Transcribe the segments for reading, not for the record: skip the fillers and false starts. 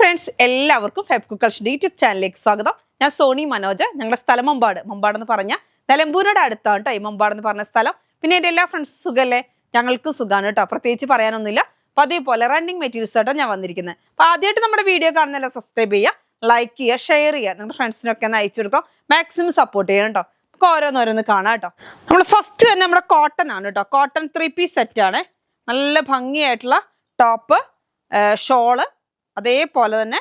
Friends എല്ലാവർക്കും Feb കുക്കൽസിന്റെ YouTube ചാനലിലേക്ക് സ്വാഗതം. ഞാൻ സോണി മനോജ്. ഞങ്ങളുടെ സ്ഥലം മമ്പാട് എന്ന് പറഞ്ഞാൽ നിലമ്പൂരിനോട് അടുത്താണ് കേട്ടോ ഈ മമ്പാട് എന്ന് പറഞ്ഞ സ്ഥലം. പിന്നെ എൻ്റെ എല്ലാ ഫ്രണ്ട്സ് സുഖമല്ലേ? ഞങ്ങൾക്ക് സുഖമാണ് കേട്ടോ, പ്രത്യേകിച്ച് പറയാനൊന്നുമില്ല. അപ്പോൾ അതേപോലെ റണ്ണിങ് മെറ്റീരിയൽസ് ആയിട്ടോ ഞാൻ വന്നിരിക്കുന്നത്. അപ്പോൾ ആദ്യമായിട്ട് നമ്മുടെ വീഡിയോ കാണുന്നതെല്ലാം സബ്സ്ക്രൈബ് ചെയ്യുക, ലൈക്ക് ചെയ്യുക, ഷെയർ ചെയ്യുക, നിങ്ങളുടെ ഫ്രണ്ട്സിനൊക്കെ ഒന്ന് അയച്ചു കൊടുക്കാം. മാക്സിമം സപ്പോർട്ട് ചെയ്യണം കേട്ടോ. നമുക്ക് ഓരോന്നോരോന്ന് കാണാം കേട്ടോ. നമ്മൾ ഫസ്റ്റ് തന്നെ നമ്മുടെ കോട്ടൺ ആണ് കേട്ടോ. കോട്ടൺ 3 പീസ് സെറ്റ് ആണ്. നല്ല ഭംഗിയായിട്ടുള്ള ടോപ്പ്, ഷോള്, അതേപോലെ തന്നെ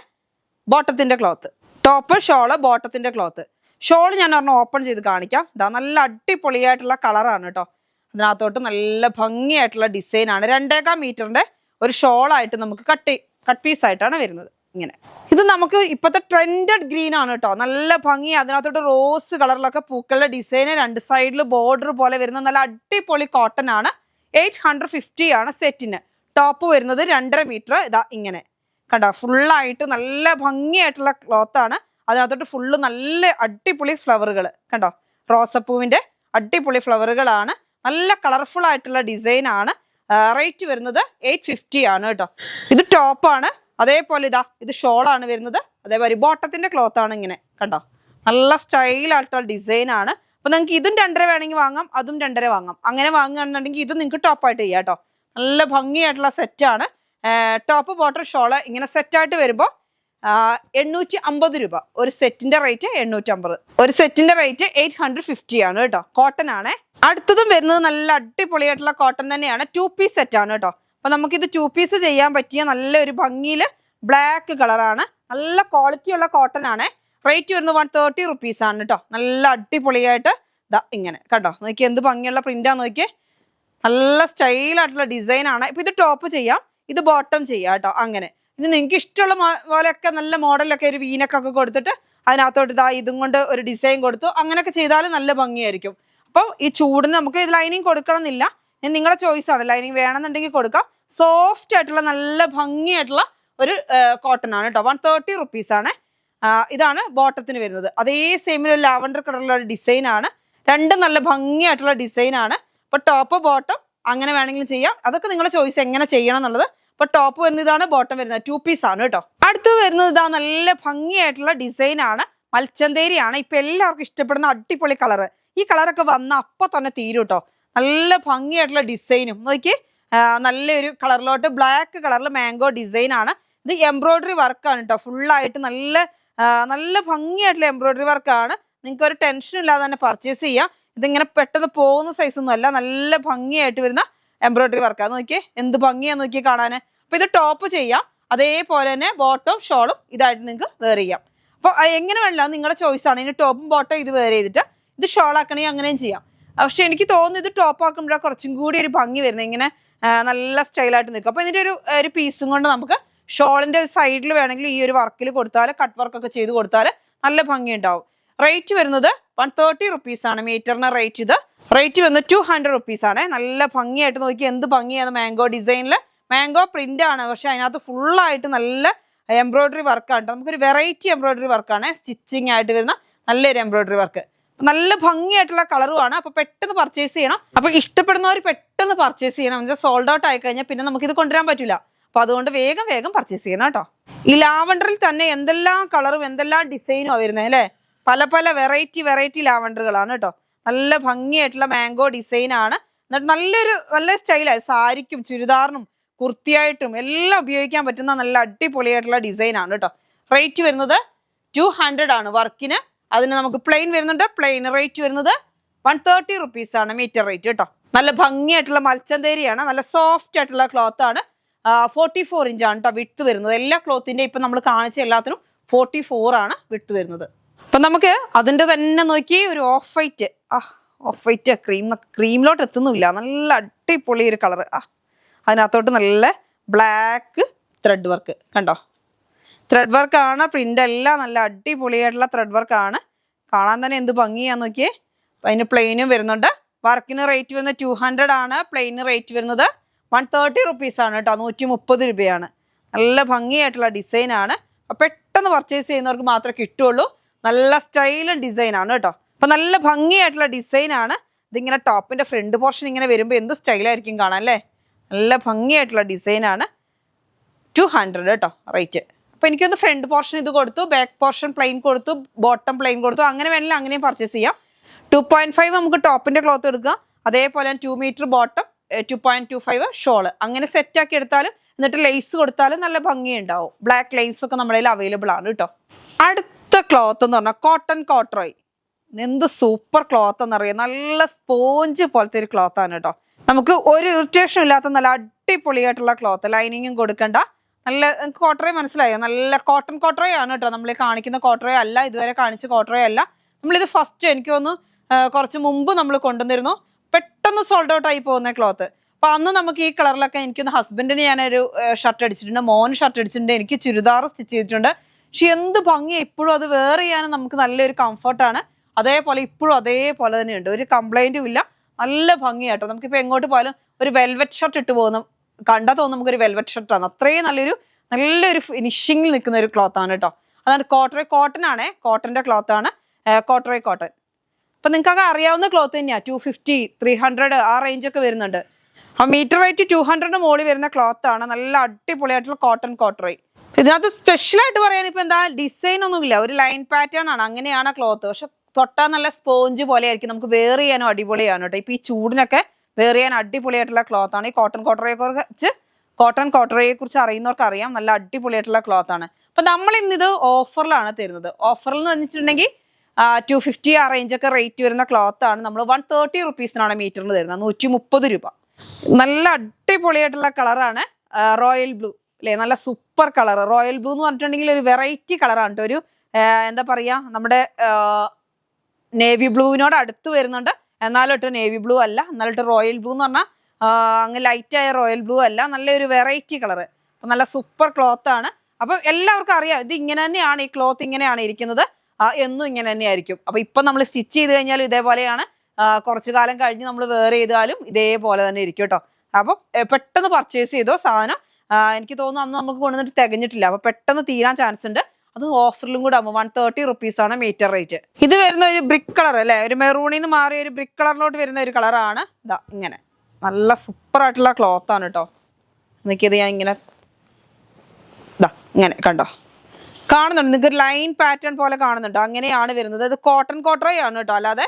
ബോട്ടത്തിന്റെ ക്ലോത്ത്. ടോപ്പ്, ഷോള്, ബോട്ടത്തിന്റെ ക്ലോത്ത്. ഷോള് ഞാൻ ഒരെണ്ണം ഓപ്പൺ ചെയ്ത് കാണിക്കാം. ഇതാ നല്ല അടിപൊളിയായിട്ടുള്ള കളറാണ് കേട്ടോ. അതിനകത്തോട്ട് നല്ല ഭംഗിയായിട്ടുള്ള ഡിസൈൻ ആണ്. 2.25 മീറ്ററിന്റെ ഒരു ഷോളായിട്ട് നമുക്ക് കട്ട് പീസ് ആയിട്ടാണ് വരുന്നത്. ഇങ്ങനെ ഇത് നമുക്ക് ഇപ്പോഴത്തെ ട്രെൻഡഡ് ഗ്രീൻ ആണ് കേട്ടോ. നല്ല ഭംഗി. അതിനകത്തോട്ട് റോസ് കളറിലൊക്കെ പൂക്കളുടെ ഡിസൈന്, 2 സൈഡിൽ ബോർഡർ പോലെ വരുന്ന നല്ല അടിപൊളി കോട്ടൺ ആണ്. 850 ആണ് സെറ്റിന്. ടോപ്പ് വരുന്നത് 2.5 മീറ്റർ. ഇതാ ഇങ്ങനെ കണ്ടോ, ഫുള്ളായിട്ട് നല്ല ഭംഗിയായിട്ടുള്ള ക്ലോത്താണ്. അതിനകത്തോട്ട് ഫുള്ള് നല്ല അടിപൊളി ഫ്ലവറുകൾ കണ്ടോ, റോസപ്പൂവിന്റെ അടിപൊളി ഫ്ലവറുകളാണ്. നല്ല കളർഫുൾ ആയിട്ടുള്ള ഡിസൈൻ ആണ്. റേറ്റ് വരുന്നത് 850 ആണ് കേട്ടോ. ഇത് ടോപ്പാണ്. അതേപോലെ ഇതാ ഇത് ഷോളാണ് വരുന്നത്. അതേപോലെ ബോട്ടത്തിന്റെ ക്ലോത്ത് ആണ്. ഇങ്ങനെ കണ്ടോ, നല്ല സ്റ്റൈലായിട്ടുള്ള ഡിസൈൻ ആണ്. അപ്പൊ നിങ്ങൾക്ക് ഇതും 2.5 വേണമെങ്കിൽ വാങ്ങാം, അതും 2.5 വാങ്ങാം. അങ്ങനെ വാങ്ങുകയാണെന്നുണ്ടെങ്കിൽ ഇത് നിങ്ങൾക്ക് ടോപ്പായിട്ട് ചെയ്യാം കേട്ടോ. നല്ല ഭംഗിയായിട്ടുള്ള സെറ്റാണ്. ടോപ്പ്, ബോട്ടം, ഷോള് ഇങ്ങനെ സെറ്റായിട്ട് വരുമ്പോൾ 850 രൂപ. ഒരു സെറ്റിന്റെ റേറ്റ് 850. ഒരു സെറ്റിന്റെ റേറ്റ് 850 ആണ് കേട്ടോ. കോട്ടൺ ആണ്. അടുത്തതും വരുന്നത് നല്ല അടിപൊളിയായിട്ടുള്ള കോട്ടൺ തന്നെയാണ്. 2 പീസ് സെറ്റ് ആണ് കേട്ടോ. അപ്പൊ നമുക്കിത് 2 പീസ് ചെയ്യാൻ പറ്റിയ നല്ലൊരു ഭംഗിയിൽ ബ്ലാക്ക് കളറാണ്. നല്ല ക്വാളിറ്റി ഉള്ള കോട്ടൺ ആണ്. റേറ്റ് വരുന്നത് 130 റുപ്പീസ് ആണ് കേട്ടോ. നല്ല അടിപൊളിയായിട്ട് ഇതാ ഇങ്ങനെ കണ്ടോ, നോക്കി എന്ത് ഭംഗിയുള്ള പ്രിന്റാന്ന് നോക്കിയേ. നല്ല സ്റ്റൈലായിട്ടുള്ള ഡിസൈൻ ആണ്. ഇപ്പൊ ഇത് ടോപ്പ് ചെയ്യാം, ഇത് ബോട്ടം ചെയ്യാം കേട്ടോ. അങ്ങനെ ഇനി നിങ്ങൾക്ക് ഇഷ്ടമുള്ള പോലെയൊക്കെ നല്ല മോഡലൊക്കെ ഒരു വീനക്കൊക്കെ കൊടുത്തിട്ട് അതിനകത്തോട്ട് ഇതാ ഇതും കൊണ്ട് ഒരു ഡിസൈൻ കൊടുത്തു, അങ്ങനെയൊക്കെ ചെയ്താലും നല്ല ഭംഗിയായിരിക്കും. അപ്പോൾ ഈ ചൂടിന് നമുക്ക് ഇത് ലൈനിങ് കൊടുക്കണം എന്നില്ല, നിങ്ങളുടെ ചോയ്സ് ആണ്. ലൈനിങ് വേണമെന്നുണ്ടെങ്കിൽ കൊടുക്കാം. സോഫ്റ്റ് ആയിട്ടുള്ള നല്ല ഭംഗിയായിട്ടുള്ള ഒരു കോട്ടൺ ആണ് കേട്ടോ. 130 റുപ്പീസ് ആണ്. ഇതാണ് ബോട്ടത്തിന് വരുന്നത്. അതേ സെയിമിൽ ഒരു ലാവൻഡർ കളറിലുള്ള ഒരു ഡിസൈൻ ആണ്. രണ്ടും നല്ല ഭംഗിയായിട്ടുള്ള ഡിസൈൻ ആണ്. ഇപ്പൊ ടോപ്പ്, ബോട്ടം അങ്ങനെ വേണമെങ്കിലും ചെയ്യാം. അതൊക്കെ നിങ്ങളുടെ ചോയ്സ് എങ്ങനെ ചെയ്യണം എന്നുള്ളത്. ഇപ്പൊ ടോപ്പ് വരുന്നത് ഇതാണ്, ബോട്ടം വരുന്നത് 2 പീസ് ആണ് കേട്ടോ. അടുത്ത് വരുന്നത് ഇതാ നല്ല ഭംഗിയായിട്ടുള്ള ഡിസൈൻ ആണ്. മൽച്ചന്തേരി ആണ്. ഇപ്പൊ എല്ലാവർക്കും ഇഷ്ടപ്പെടുന്ന അടിപൊളി കളറ്. ഈ കളറൊക്കെ വന്ന അപ്പൊ തന്നെ തീരും കേട്ടോ. നല്ല ഭംഗിയായിട്ടുള്ള ഡിസൈനും നോക്കി. നല്ലൊരു കളറിലോട്ട് ബ്ലാക്ക് കളറിൽ മാംഗോ ഡിസൈൻ ആണ്. ഇത് എംബ്രോയിഡറി വർക്കാണ് കേട്ടോ. ഫുള്ളായിട്ട് നല്ല ഭംഗിയായിട്ടുള്ള എംബ്രോയിഡറി വർക്കാണ്. നിങ്ങൾക്ക് ഒരു ടെൻഷനും ഇല്ലാതെ തന്നെ പർച്ചേസ് ചെയ്യാം. ഇതിങ്ങനെ പെട്ടെന്ന് പോകുന്ന സൈസൊന്നും അല്ല. നല്ല ഭംഗിയായിട്ട് വരുന്ന എംബ്രോയിഡറി വർക്കാണ്. നോക്കിയേ എന്ത് ഭംഗിയാന്ന് നോക്കിയേ കാണാൻ. അപ്പൊ ഇത് ടോപ്പ് ചെയ്യാം. അതേപോലെ തന്നെ ബോട്ടവും ഷോളും ഇതായിട്ട് നിങ്ങൾക്ക് വെയർ ചെയ്യാം. അപ്പോൾ എങ്ങനെ വേണില്ല, നിങ്ങളുടെ ചോയ്സ് ആണ്. ഇനി ടോപ്പും ബോട്ടം ഇത് വെയർ ചെയ്തിട്ട് ഇത് ഷോൾ ആക്കണമെങ്കിൽ അങ്ങനെയും ചെയ്യാം. പക്ഷെ എനിക്ക് തോന്നുന്നു ഇത് ടോപ്പ് ആക്കുമ്പോഴാണ് കുറച്ചും കൂടി ഒരു ഭംഗി വരുന്നത്. ഇങ്ങനെ നല്ല സ്റ്റൈലായിട്ട് നിൽക്കും. അപ്പോൾ ഇതിൻ്റെ ഒരു പീസും കൊണ്ട് നമുക്ക് ഷോളിന്റെ സൈഡിൽ വേണമെങ്കിൽ ഈ ഒരു വർക്കിൽ കൊടുത്താൽ, കട്ട് വർക്കൊക്കെ ചെയ്ത് കൊടുത്താൽ നല്ല ഭംഗി ഉണ്ടാവും. റേറ്റ് വരുന്നത് 130 റുപ്പീസ് ആണ് മീറ്ററിന് റേറ്റ്. ഇത് റേറ്റ് വരുന്നത് 200 റുപ്പീസ് ആണ്. നല്ല ഭംഗിയായിട്ട് നോക്കി എന്ത് ഭംഗിയാണ്. മാംഗോ ഡിസൈനിൽ മാംഗോ പ്രിന്റ് ആണ്. പക്ഷെ അതിനകത്ത് ഫുള്ളായിട്ട് നല്ല എംബ്രോയിഡറി വർക്കാണ്. നമുക്കൊരു വെറൈറ്റി എംബ്രോയിഡറി വർക്കാണ്. സ്റ്റിച്ചിങ് ആയിട്ട് വരുന്ന നല്ലൊരു എംബ്രോയിഡറി വർക്ക്. നല്ല ഭംഗിയായിട്ടുള്ള കളറുമാണ്. അപ്പൊ പെട്ടെന്ന് പർച്ചേസ് ചെയ്യണം. അപ്പൊ ഇഷ്ടപ്പെടുന്നവർ പെട്ടെന്ന് പർച്ചേസ് ചെയ്യണം. എന്നുവെച്ചാൽ സോൾഡ് ഔട്ട് ആയി കഴിഞ്ഞാൽ പിന്നെ നമുക്കിത് കൊണ്ടുവരാൻ പറ്റില്ല. അപ്പൊ അതുകൊണ്ട് വേഗം പർച്ചേസ് ചെയ്യണം കേട്ടോ. ഈ ലാവണ്ടറിൽ തന്നെ എന്തെല്ലാം കളറും എന്തെല്ലാം ഡിസൈനും ആ വരുന്നത് അല്ലേ. പല വെറൈറ്റി ലാവണ്ടറുകളാണ് കേട്ടോ. നല്ല ഭംഗിയായിട്ടുള്ള മാംഗോ ഡിസൈൻ ആണ്. എന്നിട്ട് നല്ല സ്റ്റൈലായി സാരിക്കും ചുരിദാറിനും കുർത്തിയായിട്ടും എല്ലാം ഉപയോഗിക്കാൻ പറ്റുന്ന നല്ല അടിപൊളിയായിട്ടുള്ള ഡിസൈൻ ആണ് കേട്ടോ. റേറ്റ് വരുന്നത് 200 ആണ് വർക്കിന്. അതിന് നമുക്ക് പ്ലെയിൻ വരുന്നുണ്ട്. പ്ലെയിൻ റേറ്റ് വരുന്നത് 130 റുപ്പീസ് ആണ് മീറ്റർ റേറ്റ് കേട്ടോ. നല്ല ഭംഗിയായിട്ടുള്ള മൽച്ചന്തേരിയാണ്. നല്ല സോഫ്റ്റ് ആയിട്ടുള്ള ക്ലോത്ത് ആണ്. 44 ഇഞ്ചാണ് കേട്ടോ വിഡ്ത്ത് വരുന്നത്. എല്ലാ ക്ലോത്തിന്റെ ഇപ്പൊ നമ്മൾ കാണിച്ച എല്ലാത്തിനും 44 ആണ് വിഡ്ത്ത് വരുന്നത്. അപ്പൊ നമുക്ക് അതിന്റെ തന്നെ നോക്കി ഒരു ഓഫ് വൈറ്റ് ക്രീമിലോട്ട് എത്തുന്നില്ല. നല്ല അടിപൊളി ഒരു കളർ. അതിനകത്തോട്ട് നല്ല ബ്ലാക്ക് ത്രെഡ് വർക്ക് കണ്ടോ. ത്രെഡ് വർക്കാണ്. പ്രിന്റ് എല്ലാം നല്ല അടിപൊളിയായിട്ടുള്ള ത്രെഡ് വർക്കാണ്. കാണാൻ തന്നെ എന്ത് ഭംഗിയാന്ന് നോക്കിയേ. അതിന് പ്ലെയിനും വരുന്നുണ്ട്. വർക്കിന് റേറ്റ് വരുന്നത് 200 ആണ്. പ്ലെയിന് റേറ്റ് വരുന്നത് 130 റുപ്പീസ് ആണ് കേട്ടോ. 130 രൂപയാണ്. നല്ല ഭംഗിയായിട്ടുള്ള ഡിസൈൻ ആണ്. പെട്ടെന്ന് പർച്ചേസ് ചെയ്യുന്നവർക്ക് മാത്രമേ കിട്ടുള്ളൂ. നല്ല സ്റ്റൈലും ഡിസൈൻ ആണ് കേട്ടോ. അപ്പൊ നല്ല ഭംഗിയായിട്ടുള്ള ഡിസൈൻ ആണ്. ഇതിങ്ങനെ ടോപ്പിന്റെ ഫ്രണ്ട് പോർഷൻ ഇങ്ങനെ വരുമ്പോൾ എന്ത് സ്റ്റൈലായിരിക്കും കാണാൻ അല്ലേ. നല്ല ഭംഗിയായിട്ടുള്ള ഡിസൈൻ ആണ്. 200 കേട്ടോ റേറ്റ്. അപ്പോൾ എനിക്കൊന്ന് ഫ്രണ്ട് പോർഷൻ ഇത് കൊടുത്തു, ബാക്ക് പോർഷൻ പ്ലെയിൻ കൊടുത്തു, ബോട്ടം പ്ലെയിൻ കൊടുത്തു. അങ്ങനെ വേണമെങ്കിൽ അങ്ങനെയും പർച്ചേസ് ചെയ്യാം. 2.5 നമുക്ക് ടോപ്പിന്റെ ക്ലോത്ത് എടുക്കുക, അതേപോലെ 2 മീറ്റർ ബോട്ടം, 2.25 ഷോള്, അങ്ങനെ സെറ്റാക്കി എടുത്താലും എന്നിട്ട് ലേസ് കൊടുത്താലും നല്ല ഭംഗിയുണ്ടാവും. ബ്ലാക്ക് ലേസ് ഒക്കെ നമ്മുടെ കയ്യിൽ അവൈലബിൾ ആണ് കേട്ടോ. അടുത്ത ക്ലോത്ത് എന്ന് പറഞ്ഞാൽ കോട്ടൺ കോട്രോയ്. എന്ത് സൂപ്പർ ക്ലോത്ത് എന്നറിയാം, നല്ല സ്പോഞ്ച് പോലത്തെ ഒരു ക്ലോത്ത് ആണ് കേട്ടോ. നമുക്ക് ഒരു ഇറിറ്റേഷൻ ഇല്ലാത്ത നല്ല അടിപൊളിയായിട്ടുള്ള ക്ലോത്ത്, ലൈനിങ്ങും കൊടുക്കണ്ട. നല്ല കോട്രോയ് മനസ്സിലായോ, നല്ല കോട്ടൺ കോട്രോയ് ആണ് കേട്ടോ. നമ്മൾ കാണിക്കുന്ന കോട്രോയ് അല്ല, ഇതുവരെ കാണിച്ച കോട്രോയ് അല്ല. നമ്മളിത് ഫസ്റ്റ് എനിക്ക് തോന്നുന്നു കുറച്ച് മുമ്പ് നമ്മൾ കൊണ്ടുവന്നിരുന്നു. പെട്ടെന്ന് സോൾഡ് ഔട്ട് ആയി പോകുന്ന ക്ലോത്ത്. അപ്പൊ അന്ന് നമുക്ക് ഈ കളറിലൊക്കെ, എനിക്കൊന്ന് ഹസ്ബൻഡിന് ഞാനൊരു ഷർട്ട് അടിച്ചിട്ടുണ്ട്, മോൻ ഷർട്ട് അടിച്ചിട്ടുണ്ട്, എനിക്ക് ചുരിദാർ സ്റ്റിച്ച് ചെയ്തിട്ടുണ്ട്. പക്ഷെ എന്ത് ഭംഗി, ഇപ്പോഴും അത് വെയർ ചെയ്യാനും നമുക്ക് നല്ലൊരു കംഫർട്ടാണ്. അതേപോലെ ഇപ്പോഴും അതേപോലെ തന്നെയുണ്ട്, ഒരു കംപ്ലൈന്റും ഇല്ല, നല്ല ഭംഗിയാട്ടോ. നമുക്കിപ്പോൾ എങ്ങോട്ട് പോയാലും ഒരു വെൽവെറ്റ് ഷർട്ട് ഇട്ട് പോകുന്നു കണ്ടാൽ തോന്നും നമുക്കൊരു വെൽവെറ്റ് ഷർട്ടാണ്. അത്രയും നല്ലൊരു ഫിനിഷിങ്ങിൽ നിൽക്കുന്ന ഒരു ക്ലോത്ത് ആണ് കേട്ടോ. അതാണ് കോട്രോയ് കോട്ടൺ ആണേ, കോട്ടന്റെ ക്ലോത്ത് ആണ് കോട്രോയ് കോട്ടൺ. അപ്പൊ നിങ്ങൾക്കൊക്കെ അറിയാവുന്ന ക്ലോത്ത് തന്നെയാണ്. 250, 300 ആ റേഞ്ചൊക്കെ വരുന്നുണ്ട്. ആ മീറ്റർ റേറ്റ് 200 മുകളിൽ വരുന്ന ക്ലോത്ത് ആണ്. നല്ല അടിപൊളിയായിട്ടുള്ള കോട്ടൺ കോട്രോയ്. ഇതിനകത്ത് സ്പെഷ്യലായിട്ട് പറയാൻ ഇപ്പൊ എന്താ, ഡിസൈൻ ഒന്നുമില്ല, ഒരു ലൈൻ പാറ്റേൺ ആണ്, അങ്ങനെയാണ് ക്ലോത്ത്. പക്ഷെ തൊട്ടാൽ നല്ല സ്പോഞ്ച് പോലെ ആയിരിക്കും, നമുക്ക് വെയർ ചെയ്യാനും അടിപൊളിയാണ് കേട്ടോ. ഇപ്പൊ ഈ ചൂടിനൊക്കെ വെയർ ചെയ്യാൻ അടിപൊളിയായിട്ടുള്ള ക്ലോത്ത് ആണ് ഈ കോട്ടൺ കോട്രോയെ കുറിച്ച് അറിയുന്നവർക്ക് അറിയാം, നല്ല അടിപൊളിയായിട്ടുള്ള ക്ലോത്ത് ആണ്. അപ്പൊ നമ്മൾ ഇന്നിത് ഓഫറിലാണ് തരുന്നത്. ഓഫറിൽ എന്ന് വെച്ചിട്ടുണ്ടെങ്കിൽ 250 ആ റേഞ്ചൊക്കെ റേറ്റ് വരുന്ന ക്ലോത്ത് ആണ് നമ്മൾ 130 റുപ്പീസിനാണ് മീറ്ററിന് തരുന്നത്, 130 രൂപ. നല്ല അടിപൊളിയായിട്ടുള്ള കളറാണ് റോയൽ ബ്ലൂ അല്ലേ, നല്ല സൂപ്പർ കളർ. റോയൽ ബ്ലൂ എന്ന് പറഞ്ഞിട്ടുണ്ടെങ്കിൽ ഒരു വെറൈറ്റി കളറാണ് കേട്ടോ. ഒരു എന്താ പറയാ, നമ്മുടെ നേവി ബ്ലൂവിനോട് അടുത്ത് വരുന്നുണ്ട്, എന്നാലിട്ട് നേവി ബ്ലൂ അല്ല, എന്നാലിട്ട് റോയൽ ബ്ലൂ എന്ന് പറഞ്ഞാൽ അങ്ങ് ലൈറ്റായ റോയൽ ബ്ലൂ അല്ല, നല്ലൊരു വെറൈറ്റി കളർ. അപ്പം നല്ല സൂപ്പർ ക്ലോത്ത് ആണ്. അപ്പം എല്ലാവർക്കും അറിയാം ഇത് ഇങ്ങനെ തന്നെയാണ്, ഈ ക്ലോത്ത് ഇങ്ങനെയാണ് ഇരിക്കുന്നത്, എന്നും ഇങ്ങനെ തന്നെയായിരിക്കും. അപ്പം ഇപ്പം നമ്മൾ സ്റ്റിച്ച് ചെയ്ത് കഴിഞ്ഞാൽ ഇതേപോലെയാണ്, കുറച്ചു കാലം കഴിഞ്ഞ് നമ്മൾ വെയർ ചെയ്താലും ഇതേപോലെ തന്നെ ഇരിക്കും കേട്ടോ. അപ്പം പെട്ടെന്ന് പർച്ചേസ് ചെയ്തോ സാധനം. എനിക്ക് തോന്നുന്നു അന്ന് നമുക്ക് കൊണ്ടുവന്നിട്ട് തികഞ്ഞിട്ടില്ല, അപ്പം പെട്ടെന്ന് തീരാൻ ചാൻസ് ഉണ്ട്. അത് ഓഫറിലും കൂടെ ആകുമ്പോൾ 130 റുപ്പീസാണ് മീറ്റർ റേറ്റ്. ഇത് വരുന്ന ഒരു ബ്രിക്ക് കളർ അല്ലേ, ഒരു മെറൂണിൽ നിന്ന് മാറിയ ഒരു ബ്രിക്ക് കളറിലോട്ട് വരുന്ന ഒരു കളറാണ്. ഇതാ ഇങ്ങനെ നല്ല സൂപ്പർ ആയിട്ടുള്ള ക്ലോത്ത് ആണ് കേട്ടോ. എനിക്കിത് ഞാൻ ഇങ്ങനെ ഇതാ ഇങ്ങനെ കണ്ടോ, കാണുന്നുണ്ട് നിങ്ങൾക്ക് ഒരു ലൈൻ പാറ്റേൺ പോലെ കാണുന്നുണ്ടോ, അങ്ങനെയാണ് വരുന്നത്. ഇത് കോട്ടൺ കോട്രോയ് ആണ് കേട്ടോ, അല്ലാതെ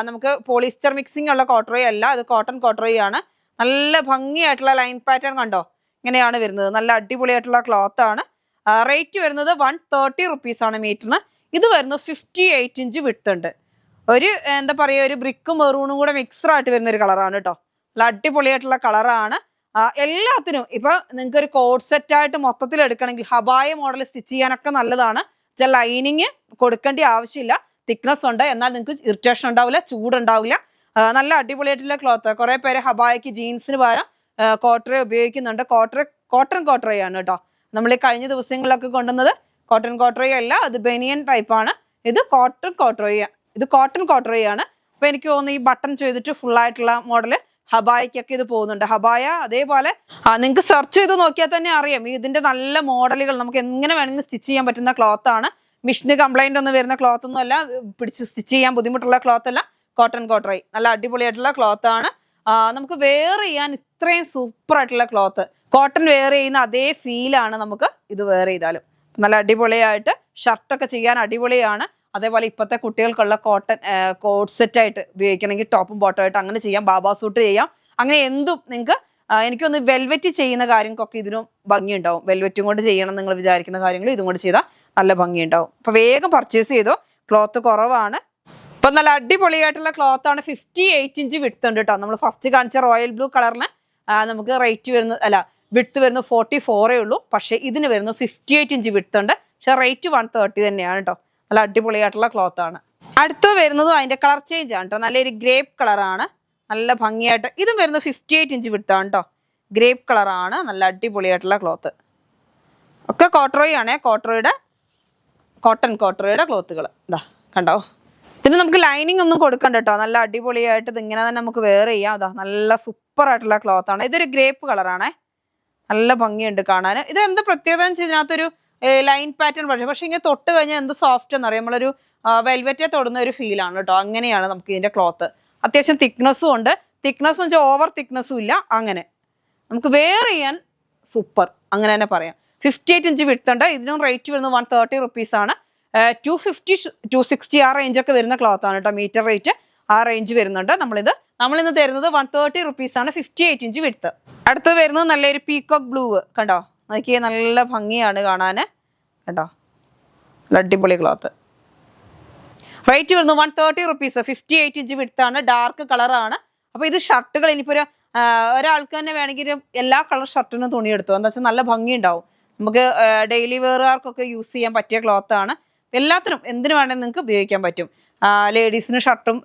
നമുക്ക് പോളിസ്റ്റർ മിക്സിംഗ് ഉള്ള കോട്രോയ് അല്ല, ഇത് കോട്ടൺ കോട്രോയ് ആണ്. നല്ല ഭംഗിയായിട്ടുള്ള ലൈൻ പാറ്റേൺ കണ്ടോ, ഇങ്ങനെയാണ് വരുന്നത്. നല്ല അടിപൊളിയായിട്ടുള്ള ക്ലോത്ത് ആണ്. റേറ്റ് വരുന്നത് 130 റുപ്പീസാണ് മീറ്ററിന്. ഇത് വരുന്നത് 58 ഇഞ്ച് വിഡ്ത്ത് ഉണ്ട്. ഒരു എന്താ പറയുക, ഒരു ബ്രിക്കും മെറൂണും കൂടെ മിക്സറായിട്ട് വരുന്ന ഒരു കളറാണ് കേട്ടോ. നല്ല അടിപൊളിയായിട്ടുള്ള കളറാണ്. എല്ലാത്തിനും ഇപ്പൊ നിങ്ങൾക്ക് ഒരു കോഡ് സെറ്റായിട്ട് മൊത്തത്തിൽ എടുക്കണമെങ്കിൽ ഹബായ മോഡൽ സ്റ്റിച്ച് ചെയ്യാനൊക്കെ നല്ലതാണ്. ലൈനിങ് കൊടുക്കേണ്ട ആവശ്യമില്ല, തിക്നെസ് ഉണ്ട്, എന്നാൽ നിങ്ങൾക്ക് ഇറിറ്റേഷൻ ഉണ്ടാവില്ല, ചൂടുണ്ടാവില്ല. നല്ല അടിപൊളിയായിട്ടുള്ള ക്ലോത്ത്. കുറെ പേര് ഹബായക്ക് ജീൻസിന് പകരം കോട്രോയ് ഉപയോഗിക്കുന്നുണ്ട്. കോട്ടൺ കോട്രോയ് ആണ് കേട്ടോ. നമ്മൾ ഈ കഴിഞ്ഞ ദിവസങ്ങളിലൊക്കെ കൊണ്ടുവന്നത് കോട്ടൺ കോട്രോയ് അല്ല, അത് ബനിയൻ ടൈപ്പാണ്. ഇത് കോട്ടൺ കോട്രോയ് ആണ്. അപ്പൊ എനിക്ക് തോന്നുന്നു ഈ ബട്ടൺ ചെയ്തിട്ട് ഫുൾ ആയിട്ടുള്ള മോഡല് ഹബായക്കൊക്കെ ഇത് പോകുന്നുണ്ട്. ഹബായ അതേപോലെ നിങ്ങൾക്ക് സെർച്ച് ചെയ്ത് നോക്കിയാൽ തന്നെ അറിയാം, ഇതിന്റെ നല്ല മോഡലുകൾ നമുക്ക് എങ്ങനെ വേണമെങ്കിലും സ്റ്റിച്ച് ചെയ്യാൻ പറ്റുന്ന ക്ലോത്ത് ആണ്. മിഷന് കംപ്ലൈന്റ് ഒന്നും വരുന്ന ക്ലോത്ത് ഒന്നും അല്ല, പിടിച്ച് സ്റ്റിച്ച് ചെയ്യാൻ ബുദ്ധിമുട്ടുള്ള ക്ലോത്ത് അല്ല. കോട്ടൺ കോട്രോയ് നല്ല അടിപൊളിയായിട്ടുള്ള ക്ലോത്ത് ആണ്. നമുക്ക് വെയർ ചെയ്യാൻ ഇത്രയും സൂപ്പർ ആയിട്ടുള്ള ക്ലോത്ത്, കോട്ടൺ വെയർ ചെയ്യുന്ന അതേ ഫീലാണ് നമുക്ക് ഇത് വെയർ ചെയ്താലും. നല്ല അടിപൊളിയായിട്ട് ഷർട്ടൊക്കെ ചെയ്യാൻ അടിപൊളിയാണ്. അതേപോലെ ഇപ്പോഴത്തെ കുട്ടികൾക്കുള്ള കോട്ട് സെറ്റ് ആയിട്ട് ഉപയോഗിക്കണമെങ്കിൽ ടോപ്പും ബോട്ടം ആയിട്ട് അങ്ങനെ ചെയ്യാം, ബാബാ സൂട്ട് ചെയ്യാം, അങ്ങനെ എന്തും നിങ്ങൾക്ക്. എനിക്കൊന്ന് വെൽവെറ്റ് ചെയ്യുന്ന കാര്യങ്ങൾക്കൊക്കെ ഇതിനും ഭംഗിയുണ്ടാവും. വെൽവെറ്റും കൊണ്ട് ചെയ്യണം നിങ്ങൾ വിചാരിക്കുന്ന കാര്യങ്ങൾ ഇതും കൊണ്ട് ചെയ്താൽ നല്ല ഭംഗിയുണ്ടാവും. അപ്പൊ വേഗം പർച്ചേസ് ചെയ്തോ, ക്ലോത്ത് കുറവാണ്. ഇപ്പൊ നല്ല അടിപൊളിയായിട്ടുള്ള ക്ലോത്ത് ആണ്. 58 ഇഞ്ച് വിഡ്ത്ത് ഉണ്ട് കേട്ടോ. നമ്മൾ ഫസ്റ്റ് കാണിച്ച റോയൽ ബ്ലൂ കളറിന് നമുക്ക് റേറ്റ് വരുന്നത് വിഡ്ത്ത് വരുന്നത് 44 ഉള്ളൂ. പക്ഷേ ഇതിന് വരുന്നത് 58 ഇഞ്ച് വിഡ്ത്ത് ഉണ്ട്. പക്ഷെ റേറ്റ് 130 തന്നെയാണ് കേട്ടോ. നല്ല അടിപൊളിയായിട്ടുള്ള ക്ലോത്ത് ആണ്. അടുത്തത് വരുന്നതും അതിന്റെ കളർ ചേഞ്ച് ആണ് കേട്ടോ. നല്ലൊരു ഗ്രേപ്പ് കളറാണ്, നല്ല ഭംഗിയായിട്ട്. ഇതും വരുന്നത് 58 ഇഞ്ച് വിഡ്ത്ത് ആണ് കേട്ടോ. ഗ്രേപ്പ് കളറാണ്, നല്ല അടിപൊളിയായിട്ടുള്ള ക്ലോത്ത്. ഒക്കെ കോട്രോയ് ആണേ, കോട്ടൺ കോട്രോയുടെ ക്ലോത്തുകൾ ഇതാ കണ്ടോ. ഇതിന് നമുക്ക് ലൈനിങ് ഒന്നും കൊടുക്കണ്ട കേട്ടോ. നല്ല അടിപൊളിയായിട്ട് ഇതിങ്ങനെ തന്നെ നമുക്ക് വെയർ ചെയ്യാം. ഇതാ നല്ല സൂപ്പർ ആയിട്ടുള്ള ക്ലോത്ത് ആണ്. ഇതൊരു ഗ്രേപ്പ് കളറാണേ, നല്ല ഭംഗിയുണ്ട് കാണാൻ. ഇത് എന്ത് പ്രത്യേകത എന്ന് വെച്ചാൽ ഇതിനകത്തൊരു ലൈൻ പാറ്റേൺ പക്ഷേ ഇങ്ങനെ തൊട്ട് കഴിഞ്ഞാൽ എന്ത് സോഫ്റ്റ് എന്നറിയാം, നമ്മളൊരു വെൽവെറ്റെ തൊടുന്ന ഒരു ഫീലാണ് കേട്ടോ. അങ്ങനെയാണ് നമുക്ക് ഇതിന്റെ ക്ലോത്ത്. അത്യാവശ്യം തിക്നെസ്സും ഉണ്ട്. തിക്നെസ് എന്ന് വെച്ചാൽ ഓവർ തിക്നെസ്സും ഇല്ല. അങ്ങനെ നമുക്ക് വെയർ ചെയ്യാൻ സൂപ്പർ, അങ്ങനെ തന്നെ പറയാം. 58 ഇഞ്ച് വിഡ്ത്ത് ഉണ്ട്. ഇതിനും റേറ്റ് വരുന്നത് 130 റുപ്പീസ് ആണ്. 250 260 ആ റേഞ്ചൊക്കെ വരുന്ന ക്ലോത്ത് ആണ് കേട്ടോ. മീറ്റർ റേറ്റ് ആ റേഞ്ച് വരുന്നുണ്ട്. നമ്മളിന്ന് തരുന്നത് 130 റുപ്പീസ് ആണ്, 58 ഇഞ്ച് വിഡ്ത്ത്. അടുത്തത് വരുന്നത് നല്ലൊരു പീകോക്ക് ബ്ലൂ കണ്ടോ, നോക്കിയേ നല്ല ഭംഗിയാണ് കാണാൻ കേട്ടോ, അടിപൊളി ക്ലോത്ത്. റേറ്റ് വരുന്നത് 130 റുപ്പീസ്, 58 ഇഞ്ച് വിഡ്ത്താണ്, ഡാർക്ക് കളറാണ്. അപ്പോൾ ഇത് ഷർട്ടുകൾ ഇനിയിപ്പോൾ ഒരാൾക്ക് തന്നെ വേണമെങ്കിൽ എല്ലാ കളർ ഷർട്ടിനും തുണി എടുത്തു, എന്താ വെച്ചാൽ നല്ല ഭംഗി ഉണ്ടാവും. നമുക്ക് ഡെയിലി വെയറുകാർക്കൊക്കെ യൂസ് ചെയ്യാൻ പറ്റിയ ക്ലോത്താണ്. എല്ലാത്തിനും എന്തിനു വേണമെങ്കിൽ നിങ്ങൾക്ക് ഉപയോഗിക്കാൻ പറ്റും. ലേഡീസിന് ഷർട്ടും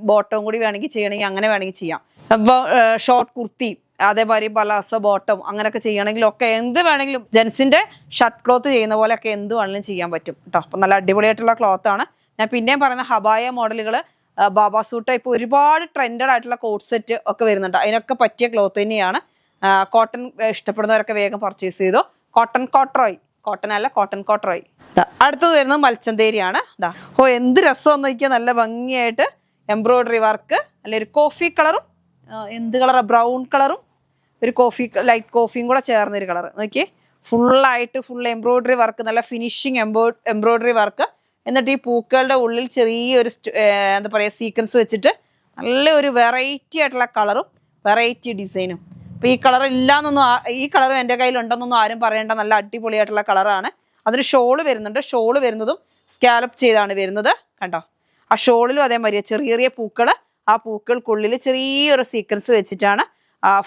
ബോട്ടവും കൂടി വേണമെങ്കിൽ ചെയ്യണമെങ്കിൽ അങ്ങനെ വേണമെങ്കിൽ ചെയ്യാം. അപ്പോൾ ഷോർട്ട് കുർത്തി അതേമാതിരി പലാസോ ബോട്ടം അങ്ങനെയൊക്കെ ചെയ്യണമെങ്കിലും ഒക്കെ എന്ത് വേണമെങ്കിലും ജെൻസിന്റെ ഷർട്ട് ക്ലോത്ത് ചെയ്യുന്ന പോലെയൊക്കെ എന്ത് വേണമെങ്കിലും ചെയ്യാൻ പറ്റും കേട്ടോ. അപ്പം നല്ല അടിപൊളിയായിട്ടുള്ള ക്ലോത്താണ്. ഞാൻ പിന്നെയും പറയുന്ന ഹബായ മോഡലുകൾ, ബാബാ സൂട്ട്, ഇപ്പോൾ ഒരുപാട് ട്രെൻഡഡ് ആയിട്ടുള്ള കോട്ട് സെറ്റ് ഒക്കെ വരുന്നുണ്ട്. അതിനൊക്കെ പറ്റിയ ക്ലോത്ത് തന്നെയാണ്. കോട്ടൺ ഇഷ്ടപ്പെടുന്നവരൊക്കെ വേഗം പർച്ചേസ് ചെയ്തോ. കോട്ടൺ കോട്രോയ്. അടുത്തത് വരുന്നത് മൽച്ചന്തേരിയാണ്. എന്ത് രസം നോക്കിയാൽ നല്ല ഭംഗിയായിട്ട് എംബ്രോയിഡറി വർക്ക്, അല്ലെ ഒരു കോഫി കളറും എന്ത് കളറാ, ബ്രൗൺ കളറും ഒരു ലൈറ്റ് കോഫിയും കൂടെ ചേർന്നൊരു കളർ നോക്കിയേ. ഫുൾ എംബ്രോയിഡറി വർക്ക്, നല്ല ഫിനിഷിങ് എംബ്രോയിഡറി വർക്ക്. എന്നിട്ട് ഈ പൂക്കളുടെ ഉള്ളിൽ ചെറിയൊരു എന്താ പറയുക സീക്വൻസ് വെച്ചിട്ട് നല്ലൊരു വെറൈറ്റി ആയിട്ടുള്ള കളറും വെറൈറ്റി ഡിസൈനും. അപ്പോൾ ഈ കളർ ഈ കളറും എൻ്റെ കയ്യിലുണ്ടെന്നൊന്നും ആരും പറയേണ്ട, നല്ല അടിപൊളിയായിട്ടുള്ള കളറാണ്. അതിന് ഷോള് വരുന്നുണ്ട്. ഷോള് വരുന്നതും സ്കാലപ്പ് ചെയ്താണ് വരുന്നത് കണ്ടോ. ആ ഷോളിലും അതേമാതിരി ചെറിയ ചെറിയ പൂക്കൾ, ആ പൂക്കൾക്കുള്ളിൽ ചെറിയൊരു സീക്വൻസ് വെച്ചിട്ടാണ്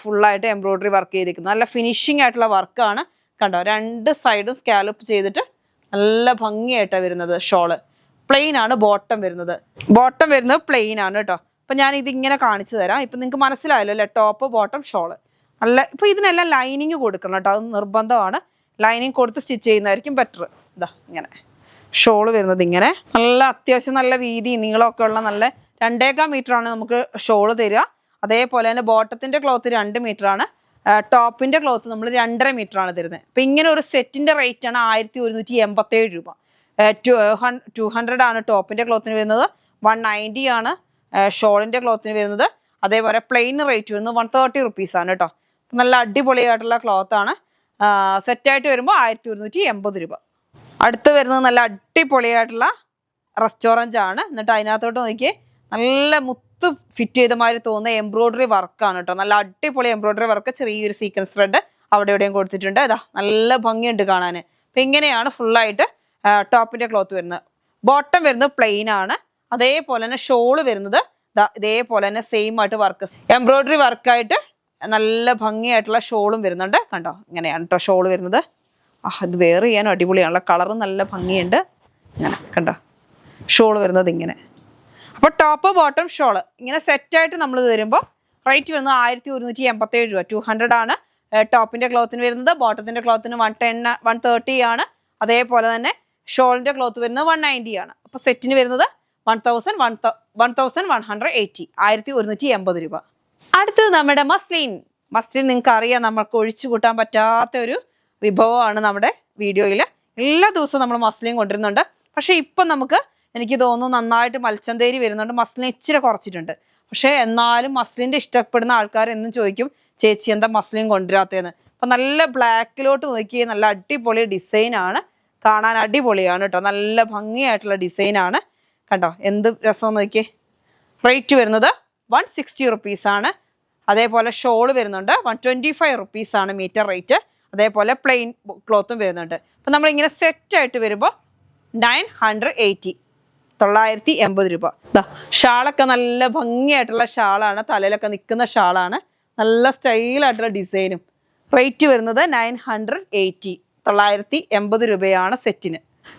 ഫുള്ളായിട്ട് എംബ്രോയിഡറി വർക്ക് ചെയ്തിരിക്കുന്നത്. നല്ല ഫിനിഷിംഗ് ആയിട്ടുള്ള വർക്കാണ് കണ്ടോ. രണ്ട് സൈഡും സ്കാലപ്പ് ചെയ്തിട്ട് നല്ല ഭംഗിയായിട്ടാണ് വരുന്നത്. ഷോള് പ്ലെയിൻ ആണ്. ബോട്ടം വരുന്നത് പ്ലെയിൻ ആണ് കേട്ടോ. അപ്പം ഞാൻ ഇതിങ്ങനെ കാണിച്ചു തരാം. ഇപ്പം നിങ്ങൾക്ക് മനസ്സിലായല്ലോ അല്ലേ, ടോപ്പ് ബോട്ടം ഷോള്. നല്ല ഇപ്പോൾ ഇതിനെല്ലാം ലൈനിങ് കൊടുക്കണം കേട്ടോ, അത് നിർബന്ധമാണ്. ലൈനിങ് കൊടുത്ത് സ്റ്റിച്ച് ചെയ്യുന്നതായിരിക്കും ബെറ്റർ. ഇതാ ഇങ്ങനെ ഷോള് വരുന്നത് ഇങ്ങനെ നല്ല അത്യാവശ്യം നല്ല വീതി നീളമൊക്കെ ഉള്ള നല്ല 2.25 മീറ്ററാണ് നമുക്ക് ഷോള് തരിക. അതേപോലെ തന്നെ ബോട്ടത്തിൻ്റെ ക്ലോത്ത് 2 മീറ്ററാണ്. ടോപ്പിൻ്റെ ക്ലോത്ത് നമ്മൾ 2.5 മീറ്ററാണ് തരുന്നത്. അപ്പം ഇങ്ങനെ ഒരു സെറ്റിൻ്റെ റേറ്റാണ് 1187 രൂപ. 200 ആണ് ടോപ്പിൻ്റെ ക്ലോത്തിന് വരുന്നത്, 190 ആണ് ഷോളിൻ്റെ ക്ലോത്തിന് വരുന്നത്. അതേപോലെ പ്ലെയിൻ റേറ്റ് വരുന്നത് 130 റുപ്പീസാണ് കേട്ടോ. നല്ല അടിപൊളിയായിട്ടുള്ള ക്ലോത്താണ്. സെറ്റായിട്ട് വരുമ്പോൾ 1180 രൂപ. അടുത്ത് വരുന്നത് നല്ല അടിപൊളിയായിട്ടുള്ള റെസ്റ്റോറൻ്റ് ആണ്. എന്നിട്ട് അതിനകത്തോട്ട് നോക്കിയേ നല്ല മുത്ത് ഫിറ്റ് ചെയ്ത മാതിരി തോന്നുന്ന എംബ്രോയിഡറി വർക്കാണ് കേട്ടോ. നല്ല അടിപൊളി എംബ്രോയിഡറി വർക്ക്, ചെറിയൊരു സീക്വൻസ് ത്രെഡ് അവിടെ എവിടെയും കൊടുത്തിട്ടുണ്ട്. ഇതാ നല്ല ഭംഗിയുണ്ട് കാണാൻ. അപ്പം ഇങ്ങനെയാണ് ഫുള്ളായിട്ട് ടോപ്പിൻ്റെ ക്ലോത്ത് വരുന്നത്. ബോട്ടം വരുന്നത് പ്ലെയിൻ ആണ്. അതേപോലെ തന്നെ ഷോള് വരുന്നത് ഇതേപോലെ തന്നെ സെയിം ആയിട്ട് വർക്ക്, എംബ്രോയിഡറി വർക്കായിട്ട് നല്ല ഭംഗിയായിട്ടുള്ള ഷോളും വരുന്നുണ്ട് കണ്ടോ. ഇങ്ങനെയാണ് കേട്ടോ ഷോള് വരുന്നത്. ഇത് വെയർ ചെയ്യാനും അടിപൊളിയാണല്ലോ, കളറും നല്ല ഭംഗിയുണ്ട്. ഇങ്ങനെ കണ്ടോ ഷോള് വരുന്നത് ഇങ്ങനെ. അപ്പോൾ ടോപ്പ് ബോട്ടം ഷോള് ഇങ്ങനെ സെറ്റായിട്ട് നമ്മൾ തരുമ്പോൾ റേറ്റ് വരുന്നത് 1187 രൂപ. 200 ആണ് ടോപ്പിൻ്റെ ക്ലോത്തിന് വരുന്നത്. ബോട്ടത്തിൻ്റെ ക്ലോത്തിന് 130 ആണ്. അതേപോലെ തന്നെ ഷോളിൻ്റെ ക്ലോത്ത് വരുന്നത് 190 ആണ്. അപ്പോൾ സെറ്റിന് വരുന്നത് 1180, 1180 രൂപ. അടുത്തത് നമ്മുടെ മസ്ലിൻ നിങ്ങൾക്ക് അറിയാം, നമ്മൾക്ക് ഒഴിച്ചു കൂട്ടാൻ പറ്റാത്ത ഒരു വിഭവമാണ് നമ്മുടെ വീഡിയോയിൽ. എല്ലാ ദിവസവും നമ്മൾ മസ്ലിൻ കൊണ്ടുവരുന്നുണ്ട്. പക്ഷേ ഇപ്പം നമുക്ക് എനിക്ക് തോന്നുന്നു നന്നായിട്ട് മൽച്ചന്തേരി വരുന്നുണ്ട്. മസ്ലിൻ ഇച്ചിരി കുറച്ചിട്ടുണ്ട്. പക്ഷേ എന്നാലും മസ്ലിൻ്റെ ഇഷ്ടപ്പെടുന്ന ആൾക്കാർ എന്നും ചോദിക്കും, ചേച്ചി എന്താ മസ്ലിൻ കൊണ്ടുവരാത്തതെന്ന്. അപ്പം നല്ല ബ്ലാക്കിലോട്ട് നോക്കിയേ, നല്ല അടിപൊളി ഡിസൈനാണ്, കാണാൻ അടിപൊളിയാണ് കേട്ടോ. നല്ല ഭംഗിയായിട്ടുള്ള ഡിസൈനാണ് കണ്ടോ. എന്ത് രസം നോക്കിയേ. റേറ്റ് വരുന്നത് 160 റുപ്പീസാണ്. അതേപോലെ ഷോള് വരുന്നുണ്ട് 125 റുപ്പീസാണ് മീറ്റർ റേറ്റ്. അതേപോലെ പ്ലെയിൻ ക്ലോത്തും വരുന്നുണ്ട്. അപ്പം നമ്മളിങ്ങനെ സെറ്റായിട്ട് വരുമ്പോൾ 980 രൂപ. ഷാളൊക്കെ നല്ല ഭംഗിയായിട്ടുള്ള ഷാളാണ്, തലയിലൊക്കെ നിൽക്കുന്ന ഷാളാണ്, നല്ല സ്റ്റൈലായിട്ടുള്ള ഡിസൈനും. റേറ്റ് വരുന്നത് 980 രൂപയാണ് സെറ്റിന്.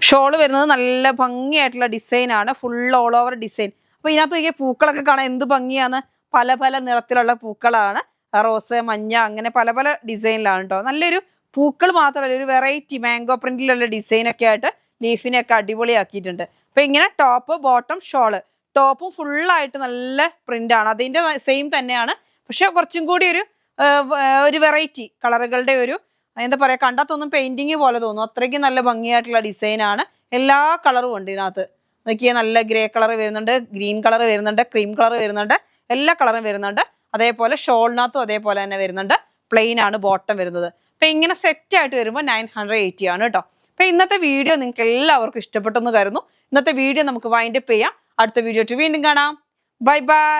ഷോള് വരുന്നത് നല്ല ഭംഗിയായിട്ടുള്ള ഡിസൈനാണ്, ഫുൾ ഓൾ ഓവർ ഡിസൈൻ. അപ്പോൾ ഇതിനകത്ത് നോക്കിയ പൂക്കളൊക്കെ കാണാൻ എന്ത് ഭംഗിയാണ്, പല പല നിറത്തിലുള്ള പൂക്കളാണ്, റോസ്, മഞ്ഞ, അങ്ങനെ പല പല ഡിസൈനിലാണ് കേട്ടോ. നല്ലൊരു പൂക്കൾ മാത്രമല്ല, ഒരു വെറൈറ്റി മാംഗോ പ്രിന്റിലുള്ള ഡിസൈനൊക്കെ ആയിട്ട് ലീഫിനെയൊക്കെ അടിപൊളിയാക്കിയിട്ടുണ്ട്. അപ്പോൾ ഇങ്ങനെ ടോപ്പ് ബോട്ടം ഷോള്, ടോപ്പും ഫുള്ളായിട്ട് നല്ല പ്രിൻ്റാണ്, അതിൻ്റെ സെയിം തന്നെയാണ്. പക്ഷെ കുറച്ചും കൂടി ഒരു വെറൈറ്റി കളറുകളുടെ ഒരു എന്താ പറയുക, കണ്ടാത്തൊന്നും പെയിൻറ്റിങ് പോലെ തോന്നും, അത്രയ്ക്ക് നല്ല ഭംഗിയായിട്ടുള്ള ഡിസൈനാണ്. എല്ലാ കളറും ഉണ്ട് ഇതിനകത്ത് നോക്കിയാൽ. നല്ല ഗ്രേ കളർ വരുന്നുണ്ട്, ഗ്രീൻ കളർ വരുന്നുണ്ട്, ക്രീം കളർ വരുന്നുണ്ട്, എല്ലാ കളറും വരുന്നുണ്ട്. അതേപോലെ ഷോളിനകത്തും അതേപോലെ തന്നെ വരുന്നുണ്ട്. പ്ലെയിൻ ആണ് ബോട്ടം വരുന്നത്. അപ്പൊ ഇങ്ങനെ സെറ്റ് ആയിട്ട് വരുമ്പോൾ 980 ആണ് കേട്ടോ. അപ്പൊ ഇന്നത്തെ വീഡിയോ നിങ്ങൾക്ക് എല്ലാവർക്കും ഇഷ്ടപ്പെട്ടെന്ന് കരുതുന്നു. ഇന്നത്തെ വീഡിയോ നമുക്ക് വൈൻഡപ്പ് ചെയ്യാം. അടുത്ത വീഡിയോ വീണ്ടും കാണാം. Bye bye.